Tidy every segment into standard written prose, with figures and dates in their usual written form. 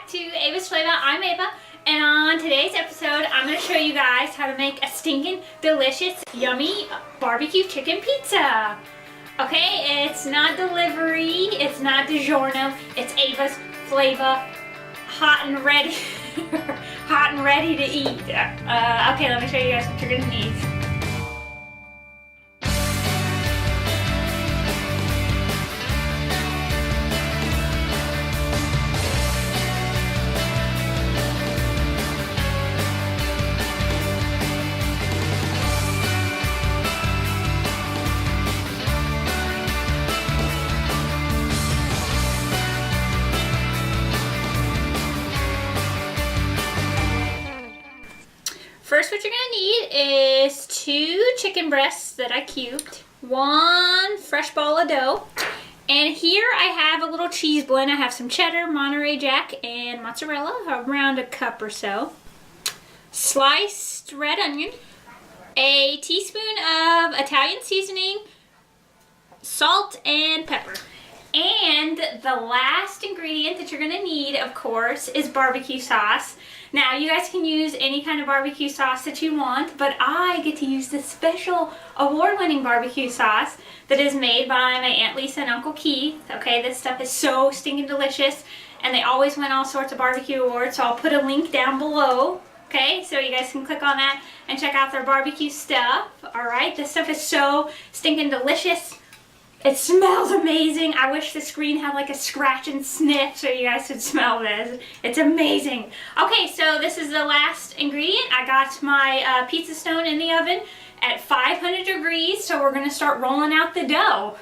back to Ava'S Flava. I'm Ava, and on today's episode, I'm going to show you guys how to make a stinking delicious, yummy barbecue chicken pizza. Okay, it's not delivery, it's not DiGiorno, it's Ava'S Flava, hot and ready, hot and ready to eat. Okay, let me show you guys what you're going to need. First, what you're going to need is 2 chicken breasts that I cubed, 1 fresh ball of dough, and here I have a little cheese blend. I have some cheddar, Monterey Jack, and mozzarella, around a cup or so, sliced red onion, a teaspoon of Italian seasoning, salt, and pepper. And the last ingredient that you're going to need, of course, is barbecue sauce. Now, you guys can use any kind of barbecue sauce that you want, but I get to use this special award-winning barbecue sauce that is made by my Aunt Lisa and Uncle Keith. Okay, this stuff is so stinking delicious, and they always win all sorts of barbecue awards, so I'll put a link down below. Okay, so you guys can click on that and check out their barbecue stuff. Alright, this stuff is so stinking delicious. It smells amazing. I wish the screen had like a scratch and sniff so you guys could smell this. It's amazing. Okay, so this is the last ingredient. I got my pizza stone in the oven at 500 degrees, so we're going to start rolling out the dough.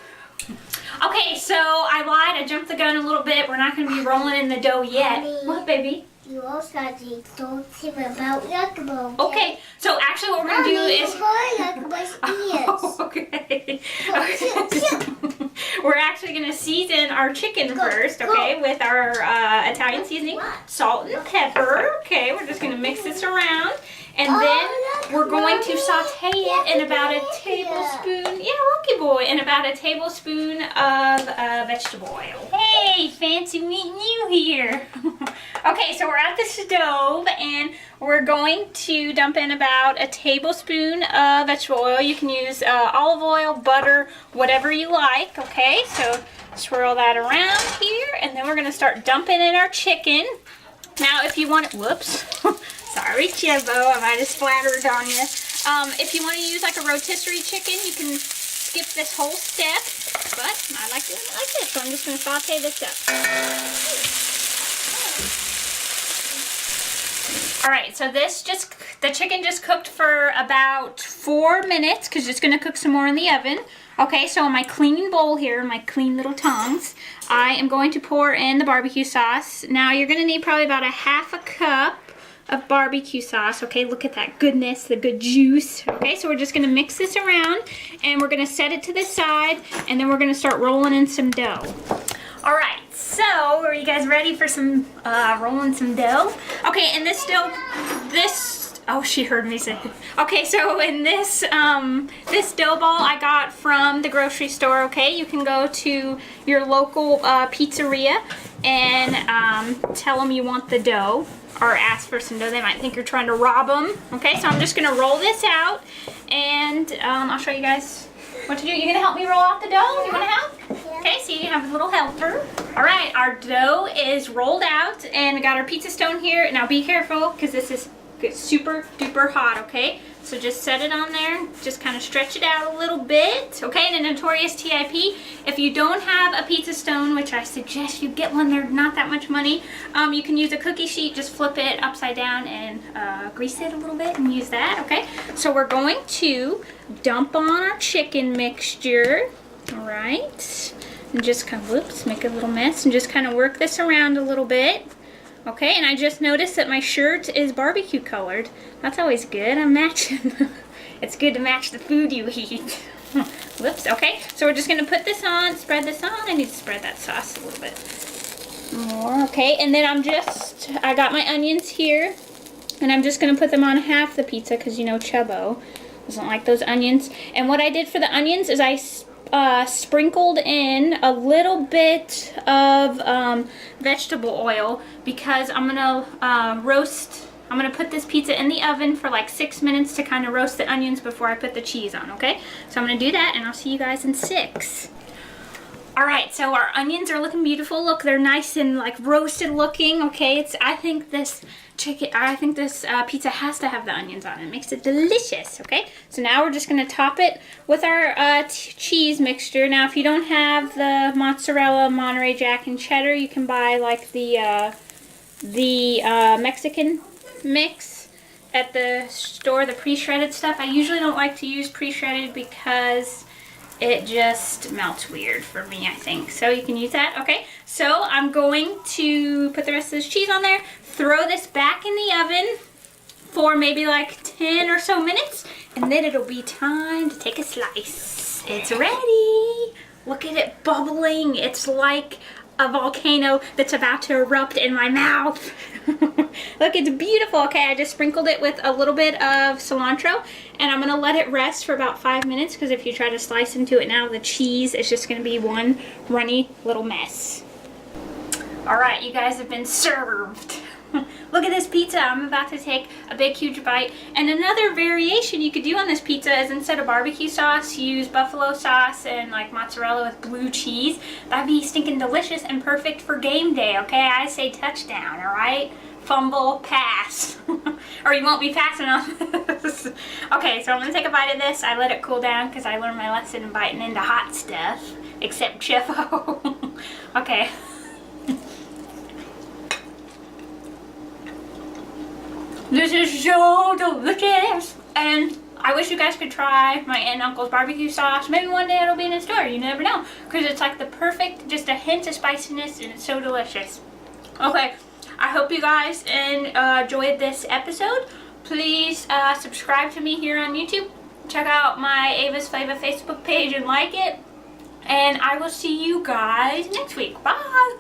Okay, so I lied. I jumped the gun a little bit. We're not going to be rolling in the dough yet. Mommy, what, baby? You also have to tell him about Yuckable. Okay, so actually what we're going to do is... Okay. We're actually going to season our chicken first, okay, with our Italian seasoning, salt and pepper. Okay, we're just going to mix this around. And then we're going to saute it in about a tablespoon, lucky boy, in about a tablespoon of vegetable oil. Hey, fancy meeting you here. Okay, so we're at the stove and we're going to dump in about a tablespoon of vegetable oil. You can use olive oil, butter, whatever you like, okay? So swirl that around here and then we're going to start dumping in our chicken. Now, if you want it, whoops. Sorry, Chibbo, I might have splattered on you. If you want to use like a rotisserie chicken, you can skip this whole step, but I like doing it like this, so I'm just going to saute this up. Alright, so the chicken just cooked for about 4 minutes, because it's going to cook some more in the oven. Okay, so in my clean bowl here, my clean little tongs, I am going to pour in the barbecue sauce. Now, you're going to need probably about a half a cup of barbecue sauce. Okay, look at that goodness, the good juice. Okay, so we're just going to mix this around and we're going to set it to the side and then we're going to start rolling in some dough. All right, so are you guys ready for some rolling some dough? Okay, and this dough, oh, she heard me say it. Okay, so in this this dough ball I got from the grocery store. Okay, you can go to your local pizzeria and tell them you want the dough, or ask for some dough. They might think you're trying to rob them. Okay, so I'm just gonna roll this out, and I'll show you guys what to do. You gonna help me roll out the dough? You wanna help? Yeah. Okay, so you have a little helper. All right, our dough is rolled out, and we got our pizza stone here. Now be careful, because this is super duper hot. Okay, so just set it on there, just kind of stretch it out a little bit. Okay, and a notorious TIP, if you don't have a pizza stone, which I suggest you get one, they're not that much money, you can use a cookie sheet, just flip it upside down and grease it a little bit and use that. Okay, so we're going to dump on our chicken mixture. All right, and just kind of, whoops, make a little mess and just kind of work this around a little bit. Okay, and I just noticed that my shirt is barbecue colored. That's always good. I'm matching. It's good to match the food you eat. Whoops, okay. So we're just going to put this on, spread this on. I need to spread that sauce a little bit more. Okay, and then I got my onions here. And I'm just going to put them on half the pizza because, you know, Chubbo doesn't like those onions. And what I did for the onions is I sprinkled in a little bit of vegetable oil because I'm gonna I'm gonna put this pizza in the oven for like 6 minutes to kind of roast the onions before I put the cheese on, okay? So I'm gonna do that and I'll see you guys in 6. All right, so our onions are looking beautiful. Look, they're nice and like roasted looking, okay? I think this pizza has to have the onions on it. It makes it delicious, okay? So now we're just gonna top it with our cheese mixture. Now, if you don't have the mozzarella, Monterey Jack, and cheddar, you can buy like the Mexican mix at the store, the pre-shredded stuff. I usually don't like to use pre-shredded because it just melts weird for me, I think. So you can use that, okay? So I'm going to put the rest of this cheese on there, throw this back in the oven for maybe like 10 or so minutes, and then it'll be time to take a slice. It's ready. Look at it bubbling. It's like a volcano that's about to erupt in my mouth. Look, it's beautiful. Okay, I just sprinkled it with a little bit of cilantro, and I'm gonna let it rest for about 5 minutes because if you try to slice into it now, the cheese is just gonna be one runny little mess. All right, you guys have been served. Look at this pizza. I'm about to take a big, huge bite. And another variation you could do on this pizza is instead of barbecue sauce, use buffalo sauce and like mozzarella with blue cheese. That'd be stinking delicious and perfect for game day, okay? I say touchdown, all right? Fumble, pass. Or you won't be passing on this. Okay, so I'm gonna take a bite of this. I let it cool down because I learned my lesson in biting into hot stuff. Except Chef-O. Okay. This is so delicious, and I wish you guys could try my aunt and uncle's barbecue sauce. Maybe one day it'll be in the store, you never know, because it's like the perfect, just a hint of spiciness, and it's so delicious. Okay, I hope you guys enjoyed this episode. Please subscribe to me here on YouTube. Check out my Ava'S Flava Facebook page and like it, and I will see you guys next week. Bye!